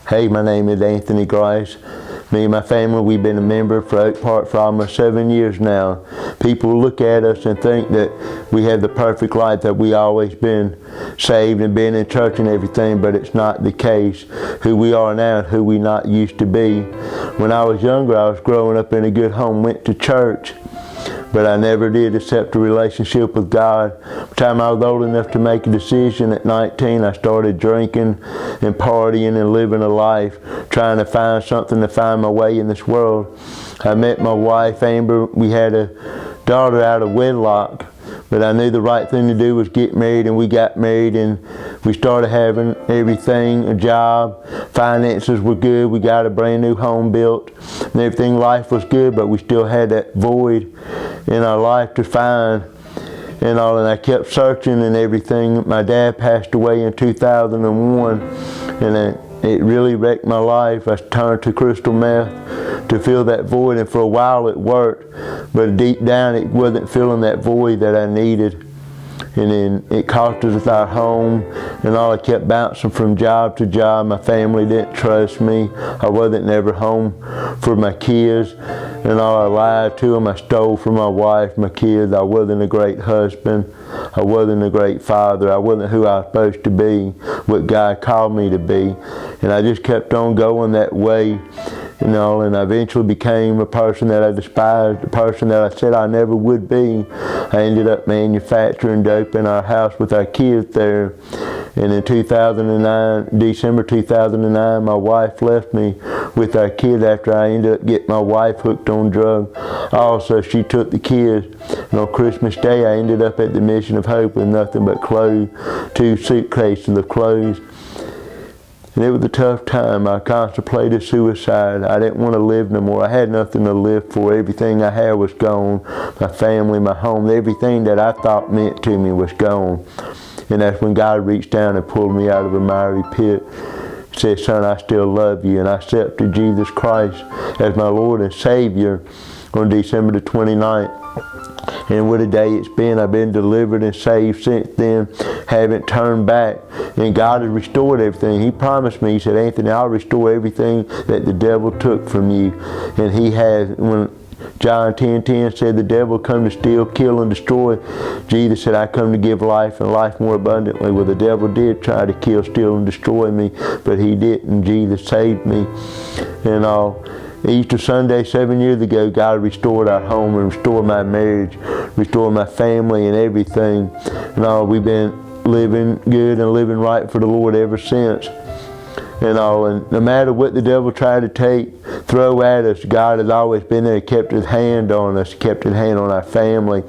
Hey, my name is Anthony Grice. Me and my family, we've been a member for Oak Park for almost 7 years now. People look at us and think that we have the perfect life, that we always been saved and been in church and everything, but it's not the case. Who we are now and who we not used to be. When I was younger, I was growing up in a good home, went to church, but I never did accept a relationship with God. By the time I was old enough to make a decision at 19, I started drinking and partying and living a life, trying to find something to find my way in this world. I met my wife, Amber. We had a daughter out of wedlock, but I knew the right thing to do was get married, and we got married, and we started having everything, a job, finances were good, we got a brand new home built, and everything, life was good, but we still had that void in our life to find and all, and I kept searching and everything. My dad passed away in 2001, and it really wrecked my life. I turned to crystal meth to fill that void, and for a while it worked, but deep down it wasn't filling that void that I needed. And then it cost us our home, and all. I kept bouncing from job to job. My family didn't trust me. I wasn't never home for my kids, and all. I lied to them. I stole from my wife, my kids. I wasn't a great husband. I wasn't a great father. I wasn't who I was supposed to be, what God called me to be. And I just kept on going that way. And I eventually became a person that I despised, a person that I said I never would be. I ended up manufacturing dope in our house with our kids there. And in 2009, December 2009, my wife left me with our kids after I ended up getting my wife hooked on drugs. Also, she took the kids. And on Christmas Day, I ended up at the Mission of Hope with nothing but clothes, 2 suitcases of clothes. And it was a tough time. I contemplated suicide. I didn't want to live no more. I had nothing to live for. Everything I had was gone. My family, my home, everything that I thought meant to me was gone. And that's when God reached down and pulled me out of a miry pit. He said, son, I still love you. And I accepted Jesus Christ as my Lord and Savior on December the 29th. And what a day it's been. I've been delivered and saved since then. Haven't turned back. And God has restored everything. He promised me, he said, Anthony, I'll restore everything that the devil took from you. And he has. When John 10:10 said the devil come to steal, kill, and destroy, Jesus said, I come to give life and life more abundantly. Well, the devil did try to kill, steal, and destroy me, but he didn't. Jesus saved me. And all. Easter Sunday 7 years ago, God restored our home and restored my marriage, restored my family and everything. And all, we've been living good and living right for the Lord ever since. And all, and no matter what the devil tried to throw at us, God has always been there, kept his hand on us, kept his hand on our family.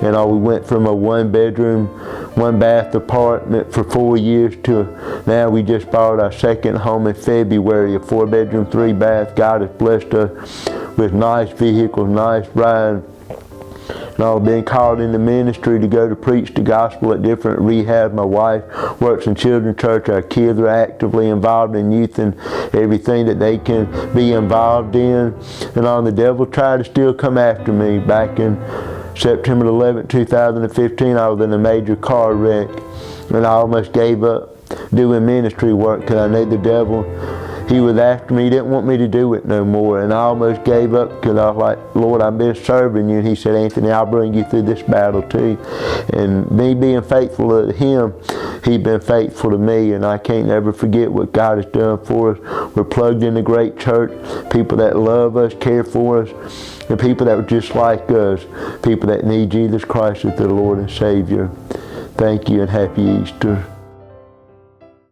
And all, we went from a 1-bedroom, 1-bath apartment for 4 years to now we just bought our second home in February, a 4-bedroom, 3-bath. God has blessed us with nice vehicles, nice ride. And I've been called into ministry to go to preach the gospel at different rehabs. My wife works in children's church. Our kids are actively involved in youth and everything that they can be involved in. And all, the devil tried to still come after me. Back in September 11, 2015, I was in a major car wreck, and I almost gave up doing ministry work because I knew the devil, he was after me. He didn't want me to do it no more, and I almost gave up because I was like, Lord, I've been serving you. And he said, Anthony, I'll bring you through this battle too. And me being faithful to him, he's been faithful to me, and I can't ever forget what God has done for us. We're plugged in a great church, people that love us, care for us, and people that are just like us, people that need Jesus Christ as their Lord and Savior. Thank you and happy Easter.